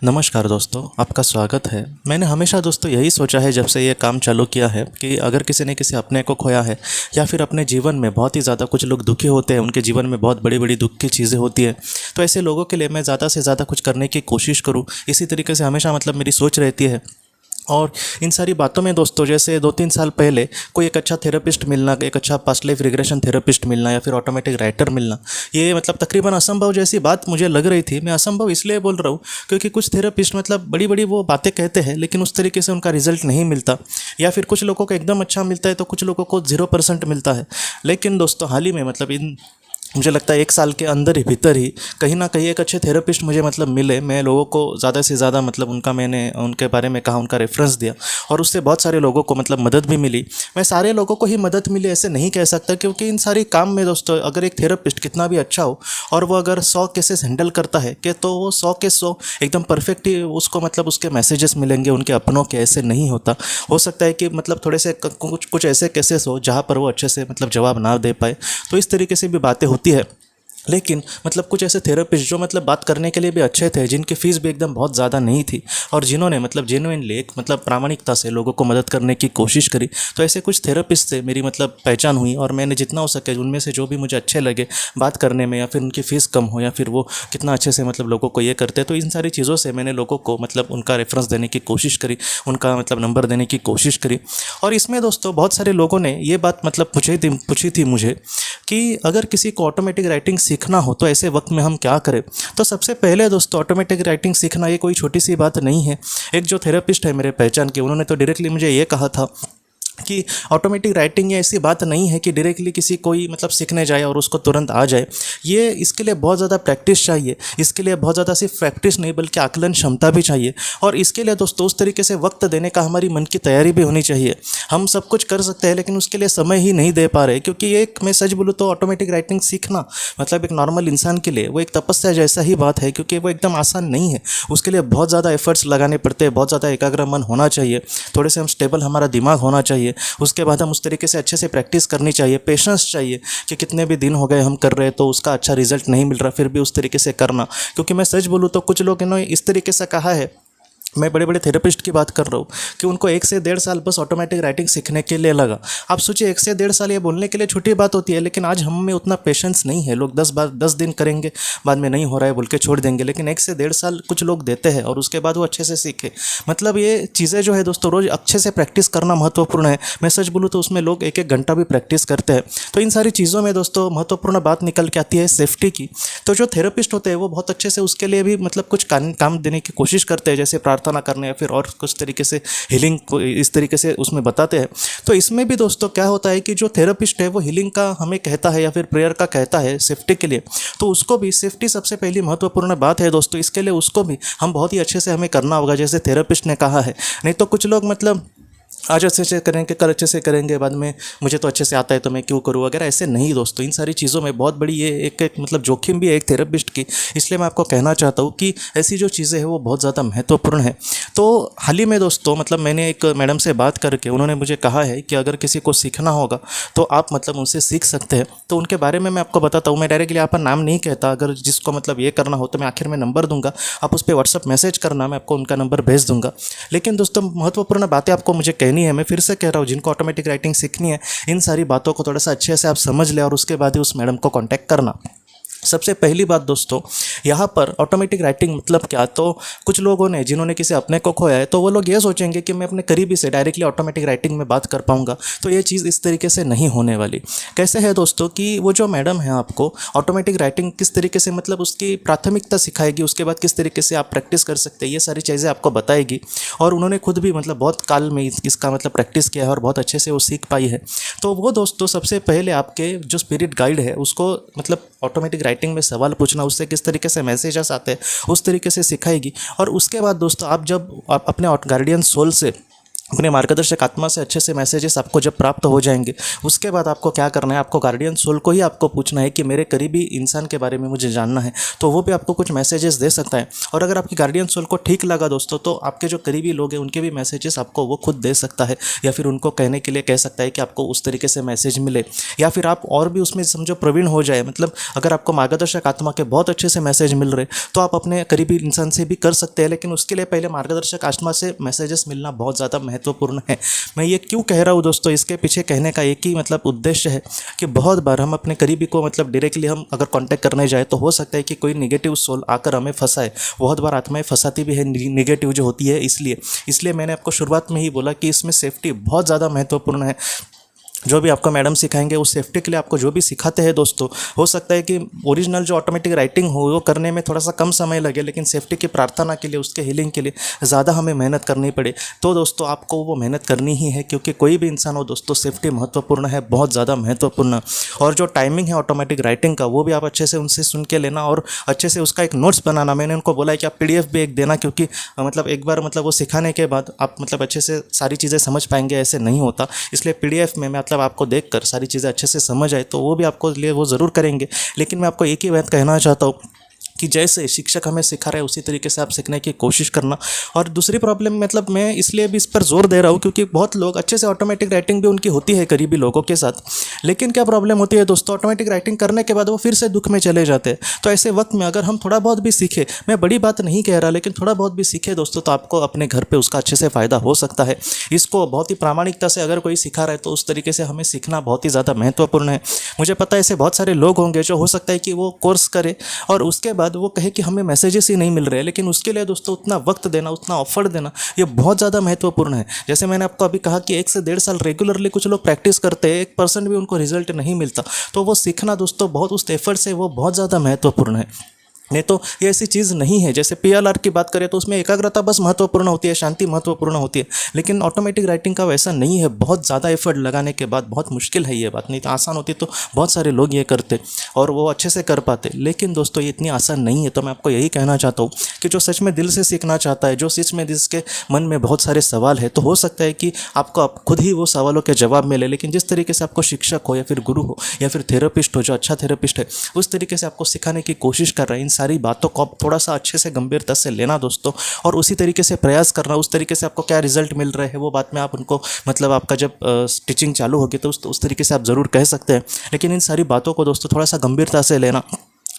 नमस्कार दोस्तों, आपका स्वागत है। मैंने हमेशा दोस्तों यही सोचा है जब से ये काम चालू किया है कि अगर किसी ने किसी अपने को खोया है या फिर अपने जीवन में बहुत ही ज़्यादा कुछ लोग दुखी होते हैं, उनके जीवन में बहुत बड़ी बड़ी दुख की चीज़ें होती है, तो ऐसे लोगों के लिए मैं ज़्यादा से ज़्यादा कुछ करने की कोशिश करूँ। इसी तरीके से हमेशा मेरी सोच रहती है। और इन सारी बातों में दोस्तों, जैसे 2-3 साल पहले कोई एक अच्छा थेरेपिस्ट मिलना, एक अच्छा पास्ट लाइफ रिग्रेशन थेरेपिस्ट मिलना या फिर ऑटोमेटिक राइटर मिलना, ये तकरीबन असंभव जैसी बात मुझे लग रही थी। मैं असंभव इसलिए बोल रहा हूँ क्योंकि कुछ थेरेपिस्ट बड़ी बड़ी वो बातें कहते हैं, लेकिन उस तरीके से उनका रिजल्ट नहीं मिलता, या फिर कुछ लोगों को एकदम अच्छा मिलता है तो कुछ लोगों को 0% मिलता है। लेकिन दोस्तों हाल ही में इन मुझे लगता है 1 साल के अंदर ही भीतर ही कहीं ना कहीं एक अच्छे थेरेपिस्ट मुझे मिले। मैं लोगों को ज़्यादा से ज़्यादा मैंने उनके बारे में कहा, उनका रेफरेंस दिया, और उससे बहुत सारे लोगों को मदद भी मिली। मैं सारे लोगों को ही मदद मिली ऐसे नहीं कह सकता, क्योंकि इन सारी काम में दोस्तों अगर एक थेरेपिस्ट कितना भी अच्छा हो और वो अगर 100 केसेस हैंडल करता है कि तो वो 100 के 100 एकदम परफेक्ट ही उसको उसके मैसेजेस मिलेंगे उनके अपनों के, ऐसे नहीं होता। हो सकता है कि थोड़े से कुछ ऐसे केसेस हो जहाँ पर वो अच्छे से जवाब ना दे पाए, तो इस तरीके से भी बातें होती है। लेकिन कुछ ऐसे थेरेपिस्ट जो बात करने के लिए भी अच्छे थे, जिनकी फ़ीस भी एकदम बहुत ज़्यादा नहीं थी, और जिन्होंने जेन्युइनली एक प्रामाणिकता से लोगों को मदद करने की कोशिश करी। तो ऐसे कुछ थेरेपिस्ट से मेरी पहचान हुई, और मैंने जितना हो सके उनमें से जो भी मुझे अच्छे लगे बात करने में, या फिर उनकी फ़ीस कम हो, या फिर वो कितना अच्छे से लोगों को ये करते, तो इन सारी चीज़ों से मैंने लोगों को उनका रेफरेंस देने की कोशिश करी, उनका नंबर देने की कोशिश करी। और इसमें दोस्तों बहुत सारे लोगों ने ये बात पूछी थी मुझे कि अगर किसी को ऑटोमेटिक राइटिंग सीखना हो तो ऐसे वक्त में हम क्या करें। तो सबसे पहले दोस्तों, ऑटोमेटिक राइटिंग सीखना ये कोई छोटी सी बात नहीं है। एक जो थेरेपिस्ट है मेरे पहचान के, उन्होंने तो डायरेक्टली मुझे ये कहा था कि ऑटोमेटिक राइटिंग ये ऐसी बात नहीं है कि डायरेक्टली किसी कोई सीखने जाए और उसको तुरंत आ जाए। ये इसके लिए बहुत ज़्यादा प्रैक्टिस चाहिए। इसके लिए बहुत ज़्यादा सिर्फ प्रैक्टिस नहीं बल्कि आकलन क्षमता भी चाहिए, और इसके लिए दोस्तों उस तरीके से वक्त देने का हमारी मन की तैयारी भी होनी चाहिए। हम सब कुछ कर सकते हैं लेकिन उसके लिए समय ही नहीं दे पा रहे, क्योंकि एक मैं सच बोलूँ तो ऑटोमेटिक राइटिंग सीखना एक नॉर्मल इंसान के लिए वो एक तपस्या जैसा ही बात है, क्योंकि वो एकदम आसान नहीं है। उसके लिए बहुत ज़्यादा एफर्ट्स लगाने पड़ते हैं, बहुत ज़्यादा एकाग्र मन होना चाहिए, थोड़े से हम स्टेबल हमारा दिमाग होना चाहिए। उसके बाद हम उस तरीके से अच्छे से प्रैक्टिस करनी चाहिए, पेशेंस चाहिए कि कितने भी दिन हो गए हम कर रहे हैं तो उसका अच्छा रिजल्ट नहीं मिल रहा, फिर भी उस तरीके से करना। क्योंकि मैं सच बोलूँ तो कुछ लोग इन्होंने इस तरीके से कहा है, मैं बड़े बड़े थेरेपिस्ट की बात कर रहा हूँ, कि उनको 1 से 1.5 साल बस ऑटोमेटिक राइटिंग सीखने के लिए लगा। आप सोचिए 1 से 1.5 साल ये बोलने के लिए छोटी बात होती है, लेकिन आज हम में उतना पेशेंस नहीं है। लोग 10 दिन करेंगे, बाद में नहीं हो रहा है बोल के छोड़ देंगे, लेकिन 1 से 1.5 साल कुछ लोग देते हैं और उसके बाद वो अच्छे से सीखे। ये चीज़ें जो है दोस्तों रोज़ अच्छे से प्रैक्टिस करना महत्वपूर्ण है। मैं सच बोलूँ तो उसमें लोग 1-1 घंटा भी प्रैक्टिस करते हैं। तो इन सारी चीज़ों में दोस्तों महत्वपूर्ण बात निकल के आती है सेफ्टी की। तो जो थेरेपिस्ट होते हैं वो बहुत अच्छे से उसके लिए भी कुछ काम देने की कोशिश करते हैं, जैसे प्रार्थना करने या फिर और कुछ तरीके से हीलिंग को इस तरीके से उसमें बताते हैं। तो इसमें भी दोस्तों क्या होता है कि जो थेरेपिस्ट है वो हीलिंग का हमें कहता है या फिर प्रेयर का कहता है सेफ्टी के लिए, तो उसको भी सेफ्टी सबसे पहली महत्वपूर्ण बात है दोस्तों। इसके लिए उसको भी हम बहुत ही अच्छे से हमें करना होगा, जैसे थेरेपिस्ट ने कहा है। नहीं तो कुछ लोग आज अच्छे से करेंगे, कल अच्छे से करेंगे, बाद में मुझे तो अच्छे से आता है तो मैं क्यों करूँ वगैरह, ऐसे नहीं दोस्तों। इन सारी चीज़ों में बहुत बड़ी ये एक जोखिम भी है एक थेरेपिस्ट की। इसलिए मैं आपको कहना चाहता हूँ कि ऐसी जो चीज़ें हैं वो बहुत ज़्यादा महत्वपूर्ण है। तो हाल ही में दोस्तों मैंने एक मैडम से बात करके उन्होंने मुझे कहा है कि अगर किसी को सीखना होगा तो आप उनसे सीख सकते हैं। तो उनके बारे में मैं आपको बताता हूँ। मैं डायरेक्टली यहाँ पर नाम नहीं कहता, अगर जिसको ये करना हो तो मैं आखिर में नंबर दूंगा, आप उस पर व्हाट्सअप मैसेज करना, मैं आपको उनका नंबर भेज दूंगा। लेकिन दोस्तों महत्वपूर्ण बातें आपको मुझे कहनी है। मैं फिर से कह रहा हूँ, जिनको ऑटोमेटिक राइटिंग सीखनी है इन सारी बातों को थोड़ा सा अच्छे से आप समझ ले और उसके बाद ही उस मैडम को कांटेक्ट करना। सबसे पहली बात दोस्तों, यहाँ पर ऑटोमेटिक राइटिंग क्या, तो कुछ लोगों ने जिन्होंने किसी अपने को खोया है तो वो लोग ये सोचेंगे कि मैं अपने करीबी से डायरेक्टली ऑटोमेटिक राइटिंग में बात कर पाऊंगा, तो ये चीज़ इस तरीके से नहीं होने वाली। कैसे है दोस्तों कि वो जो मैडम है आपको ऑटोमेटिक राइटिंग किस तरीके से उसकी प्राथमिकता सिखाएगी, उसके बाद किस तरीके से आप प्रैक्टिस कर सकते हैं, ये सारी चीज़ें आपको बताएगी। और उन्होंने खुद भी बहुत काल में इसका प्रैक्टिस किया है और बहुत अच्छे से वो सीख पाई है। तो वो दोस्तों सबसे पहले आपके जो स्पिरिट गाइड है उसको ऑटोमेटिक राइटिंग में सवाल पूछना, उससे किस तरीके से मैसेजेस आते हैं उस तरीके से सिखाएगी। और उसके बाद दोस्तों आप जब आप अपने गार्डियन सोल से अपने मार्गदर्शक आत्मा से अच्छे से मैसेजेस आपको जब प्राप्त हो जाएंगे, उसके बाद आपको क्या करना है, आपको गार्डियन सोल को ही आपको पूछना है कि मेरे करीबी इंसान के बारे में मुझे जानना है, तो वो भी आपको कुछ मैसेजेस दे सकता है। और अगर आपकी गार्डियन सोल को ठीक लगा दोस्तों, तो आपके जो करीबी लोग हैं उनके भी मैसेजेस आपको वो खुद दे सकता है, या फिर उनको कहने के लिए कह सकता है कि आपको उस तरीके से मैसेज मिले। या फिर आप और भी उसमें समझो प्रवीण हो जाए, मतलब अगर आपको मार्गदर्शक आत्मा के बहुत अच्छे से मैसेज मिल रहे, तो आप अपने करीबी इंसान से भी कर सकते हैं, लेकिन उसके लिए पहले मार्गदर्शक आत्मा से मैसेजेस मिलना बहुत ज़्यादा महत्वपूर्ण है। मैं ये क्यों कह रहा हूँ दोस्तों, इसके पीछे कहने का एक ही मतलब उद्देश्य है कि बहुत बार हम अपने करीबी को मतलब डायरेक्टली हम अगर कांटेक्ट करने जाए, तो हो सकता है कि कोई निगेटिव सोल आकर हमें फंसाए। बहुत बार आत्माएं फंसाती भी है निगेटिव जो होती है, इसलिए मैंने आपको शुरुआत में ही बोला कि इसमें सेफ्टी बहुत ज़्यादा महत्वपूर्ण है। जो भी आपको मैडम सिखाएंगे उस सेफ्टी के लिए आपको जो भी सिखाते हैं दोस्तों, हो सकता है कि ओरिजिनल जो ऑटोमेटिक राइटिंग हो वो करने में थोड़ा सा कम समय लगे, लेकिन सेफ्टी की प्रार्थना के लिए, उसके हीलिंग के लिए ज़्यादा हमें मेहनत करनी पड़े। तो दोस्तों आपको वो मेहनत करनी ही है, क्योंकि कोई भी इंसान हो दोस्तों, सेफ्टी महत्वपूर्ण है, बहुत ज़्यादा महत्वपूर्ण। और जो टाइमिंग है ऑटोमेटिक राइटिंग का, वो भी आप अच्छे से उनसे सुन के लेना और अच्छे से उसका एक नोट्स बनाना। मैंने उनको बोला है कि आप PDF भी एक देना, क्योंकि मतलब एक बार मतलब वो सिखाने के बाद आप मतलब अच्छे से सारी चीज़ें समझ पाएंगे, ऐसे नहीं होता। इसलिए PDF में मतलब आपको देखकर सारी चीज़ें अच्छे से समझ आए, तो वो भी आपको लिए वो ज़रूर करेंगे। लेकिन मैं आपको एक ही बात कहना चाहता हूँ कि जैसे शिक्षक हमें सिखा रहे हैं उसी तरीके से आप सीखने की कोशिश करना। और दूसरी प्रॉब्लम मतलब मैं इसलिए भी इस पर जोर दे रहा हूँ, क्योंकि बहुत लोग अच्छे से ऑटोमेटिक राइटिंग भी उनकी होती है करीबी लोगों के साथ, लेकिन क्या प्रॉब्लम होती है दोस्तों, ऑटोमेटिक राइटिंग करने के बाद वो फिर से दुख में चले जाते हैं। तो ऐसे वक्त में अगर हम थोड़ा बहुत भी सीखे, मैं बड़ी बात नहीं कह रहा, लेकिन थोड़ा बहुत भी सीखे दोस्तों, तो आपको अपने घर पर उसका अच्छे से फ़ायदा हो सकता है। इसको बहुत ही प्रामाणिकता से अगर कोई सिखा रहा है, तो उस तरीके से हमें सीखना बहुत ही ज़्यादा महत्वपूर्ण है। मुझे पता है ऐसे बहुत सारे लोग होंगे जो हो सकता है कि वो कोर्स करे और उसके बाद वो कहे कि हमें मैसेजेस ही नहीं मिल रहे, लेकिन उसके लिए दोस्तों उतना वक्त देना, उतना ऑफर्ट देना, ये बहुत ज़्यादा महत्वपूर्ण है। जैसे मैंने आपको अभी कहा कि 1 से 1.5 साल रेगुलरली कुछ लोग प्रैक्टिस करते हैं, 1% भी उनको रिजल्ट नहीं मिलता, तो वो सीखना दोस्तों बहुत उस एफर्ट से वो बहुत ज़्यादा महत्वपूर्ण है। नहीं तो ये ऐसी चीज़ नहीं है। जैसे PLR की बात करें तो उसमें एकाग्रता बस महत्वपूर्ण होती है, शांति महत्वपूर्ण होती है, लेकिन ऑटोमेटिक राइटिंग का वैसा नहीं है। बहुत ज़्यादा एफर्ट लगाने के बाद बहुत मुश्किल है ये बात, नहीं तो आसान होती तो बहुत सारे लोग ये करते और वो अच्छे से कर पाते, लेकिन दोस्तों ये इतनी आसान नहीं है। तो मैं आपको यही कहना चाहता हूँ कि जो सच में दिल से सीखना चाहता है, जो सच में जिसके मन में बहुत सारे सवाल है, तो हो सकता है कि आपको खुद ही वो सवालों के जवाब मिले। लेकिन जिस तरीके से आपको शिक्षक हो या फिर गुरु हो या फिर थेरेपिस्ट हो, जो अच्छा थेरेपिस्ट है, उस तरीके से आपको सिखाने की कोशिश कर रहा है, इन सारी बातों को आप थोड़ा सा अच्छे से गंभीरता से लेना दोस्तों, और उसी तरीके से प्रयास करना। उस तरीके से आपको क्या रिजल्ट मिल रहे हैं वो बात में आप उनको मतलब आपका जब टीचिंग चालू होगी तो उस तरीके से आप ज़रूर कह सकते हैं, लेकिन इन सारी बातों को दोस्तों थोड़ा सा गंभीरता से लेना।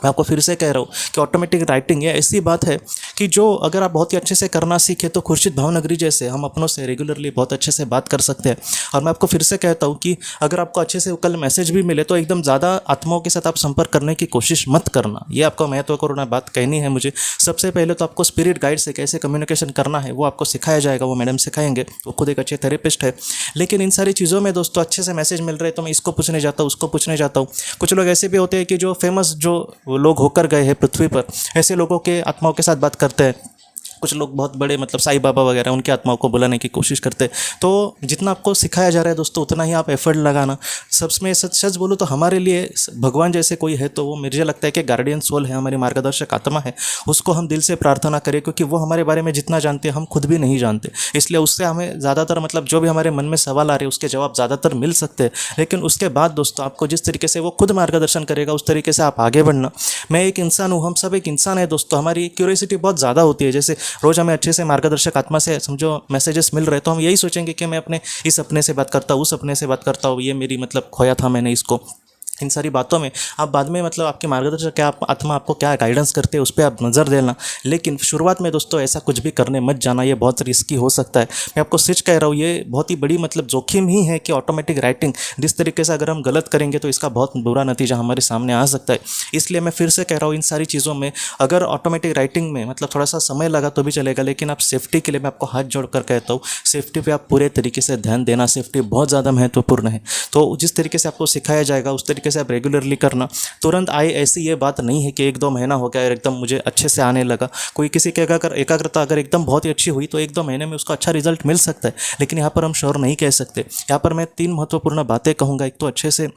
मैं आपको फिर से कह रहा हूँ कि ऑटोमेटिक राइटिंग ये ऐसी बात है कि जो अगर आप बहुत ही अच्छे से करना सीखे, तो खुर्शीद भावनगरी जैसे हम अपनों से रेगुलरली बहुत अच्छे से बात कर सकते हैं। और मैं आपको फिर से कहता हूँ कि अगर आपको अच्छे से कल मैसेज भी मिले, तो एकदम ज़्यादा आत्माओं के साथ आप संपर्क करने की कोशिश मत करना। ये आपको महत्वपूर्ण बात कहनी है मुझे। सबसे पहले तो आपको स्पिरिट गाइड से कैसे कम्युनिकेशन करना है वो आपको सिखाया जाएगा, वो मैडम सिखाएंगे, वो खुद एक अच्छे थेरेपिस्ट है। लेकिन इन सारी चीज़ों में दोस्तों अच्छे से मैसेज मिल रहे, तो मैं इसको पूछने जाता हूँ, उसको पूछने जाता हूँ। कुछ लोग ऐसे भी होते हैं कि जो फेमस जो लोग होकर गए हैं पृथ्वी पर, ऐसे लोगों के आत्माओं के साथ बात करते हैं। कुछ लोग बहुत बड़े मतलब साईं बाबा वगैरह, उनकी आत्माओं को बुलाने की कोशिश करते हैं। तो जितना आपको सिखाया जा रहा है दोस्तों, उतना ही आप एफर्ट लगाना। सबसे सच बोलूँ तो हमारे लिए भगवान जैसे कोई है, तो वो मुझे लगता है कि गार्डियन सोल है, हमारी मार्गदर्शक आत्मा है। उसको हम दिल से प्रार्थना करें, क्योंकि वो हमारे बारे में जितना जानते हैं हम खुद भी नहीं जानते। इसलिए उससे हमें ज़्यादातर मतलब जो भी हमारे मन में सवाल आ रहे हैं उसके जवाब ज़्यादातर मिल सकते हैं। लेकिन उसके बाद दोस्तों आपको जिस तरीके से वो खुद मार्गदर्शन करेगा, उस तरीके से आप आगे बढ़ना। मैं एक इंसान हूँ, हम सब एक इंसान है दोस्तों। हमारी क्यूरियोसिटी बहुत ज़्यादा होती है। जैसे रोज़ हमें अच्छे से मार्गदर्शक आत्मा से समझो मैसेजेस मिल रहे, तो हम यही सोचेंगे कि मैं अपने इस अपने से बात करता हूँ, उस अपने से बात करता हूँ, ये मेरी मतलब खोया था मैंने इसको। इन सारी बातों में आप बाद में मतलब आपके मार्गदर्शक क्या आत्मा आपको क्या गाइडेंस करते हैं उस पर आप नज़र देना। लेकिन शुरुआत में दोस्तों ऐसा कुछ भी करने मत जाना, ये बहुत रिस्की हो सकता है। मैं आपको सच कह रहा हूँ, ये बहुत ही बड़ी मतलब जोखिम ही है कि ऑटोमेटिक राइटिंग जिस तरीके से अगर हम गलत करेंगे तो इसका बहुत बुरा नतीजा हमारे सामने आ सकता है। इसलिए मैं फिर से कह रहा हूँ, इन सारी चीज़ों में अगर ऑटोमेटिक राइटिंग में मतलब थोड़ा सा समय लगा तो भी चलेगा, लेकिन आप सेफ्टी के लिए मैं आपको हाथ जोड़ कर कहता हूँ, सेफ्टी पर आप पूरे तरीके से ध्यान देना। सेफ्टी बहुत ज़्यादा महत्वपूर्ण है। तो जिस तरीके से आपको सिखाया जाएगा उस तरीके से आप रेगुलरली करना। तुरंत आए ऐसी ये बात नहीं है कि 1-2 महीना हो गया और एकदम मुझे अच्छे से आने लगा। कोई किसी के एकाग्रता अगर एकदम बहुत ही अच्छी हुई तो 1-2 महीने में उसको अच्छा रिजल्ट मिल सकता है, लेकिन यहाँ पर हम श्योर नहीं कह सकते। यहाँ पर मैं 3 महत्वपूर्ण बातें कहूँगा। एक तो अच्छे से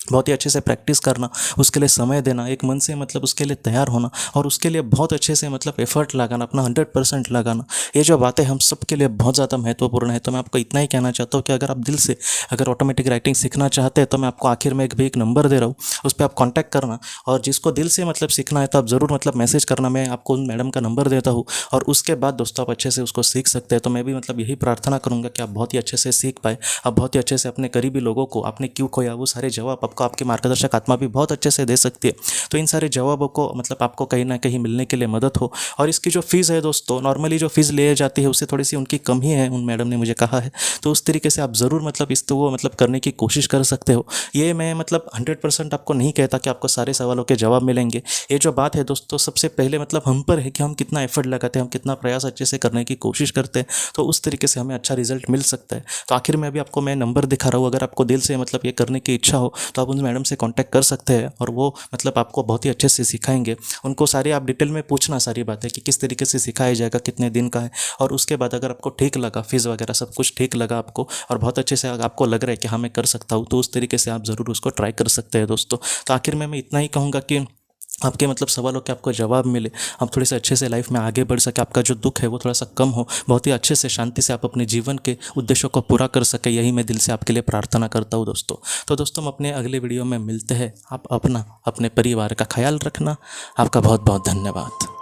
बहुत ही अच्छे से प्रैक्टिस करना, उसके लिए समय देना, एक मन से मतलब उसके लिए तैयार होना और उसके लिए बहुत अच्छे से मतलब एफर्ट लगाना, अपना 100% लगाना। ये जो बातें हम सब के लिए बहुत ज़्यादा महत्वपूर्ण है। तो मैं आपको इतना ही कहना चाहता हूँ कि अगर आप दिल से अगर ऑटोमेटिक राइटिंग सीखना चाहते हैं तो मैं आपको आखिर में एक नंबर दे रहा हूँ, उस पर आप कॉन्टैक्ट करना। और जिसको दिल से मतलब सीखना है तो आप ज़रूर मतलब मैसेज करना, मैं आपको उन मैडम का नंबर देता हूँ और उसके बाद दोस्तों आप अच्छे से उसको सीख सकते हैं। तो मैं भी मतलब यही प्रार्थना करूँगा कि आप बहुत ही अच्छे से सीख पाए, आप बहुत ही अच्छे से अपने करीबी लोगों को आपने क्यों खोया वो सारे जवाब आपको आपके मार्गदर्शक आत्मा भी बहुत अच्छे से दे सकती है। तो इन सारे जवाबों को मतलब आपको कहीं ना कहीं मिलने के लिए मदद हो। और इसकी जो फीस है दोस्तों, नॉर्मली जो फीस ले जाती है उससे थोड़ी सी उनकी कम ही है, उन मैडम ने मुझे कहा है। तो उस तरीके से आप ज़रूर मतलब इस तो वो मतलब करने की कोशिश कर सकते हो। ये मैं मतलब 100% आपको नहीं कहता कि आपको सारे सवालों के जवाब मिलेंगे। ये जो बात है दोस्तों, सबसे पहले मतलब हम पर है कि हम कितना एफर्ट लगाते हैं, हम कितना प्रयास अच्छे से करने की कोशिश करते हैं। तो उस तरीके से हमें अच्छा रिजल्ट मिल सकता है। तो आखिर में अभी आपको मैं नंबर दिखा रहा हूँ, अगर आपको दिल से मतलब ये करने की इच्छा हो तो आप उन मैडम से कांटेक्ट कर सकते हैं और वो मतलब आपको बहुत ही अच्छे से सिखाएंगे। उनको सारी आप डिटेल में पूछना सारी बातें कि किस तरीके से सिखाया जाएगा, कितने दिन का है। और उसके बाद अगर आपको ठीक लगा, फीस वगैरह सब कुछ ठीक लगा आपको और बहुत अच्छे से आपको लग रहा है कि हाँ मैं कर सकता हूँ, तो उस तरीके से आप ज़रूर उसको ट्राई कर सकते हैं दोस्तों। तो आखिर में मैं इतना ही कहूँगा कि आपके मतलब सवालों के आपको जवाब मिले, आप थोड़े से अच्छे से लाइफ में आगे बढ़ सके, आपका जो दुख है वो थोड़ा सा कम हो, बहुत ही अच्छे से शांति से आप अपने जीवन के उद्देश्यों को पूरा कर सके, यही मैं दिल से आपके लिए प्रार्थना करता हूँ दोस्तों। तो दोस्तों हम अपने अगले वीडियो में मिलते हैं। आप अपना अपने परिवार का ख्याल रखना। आपका बहुत बहुत धन्यवाद।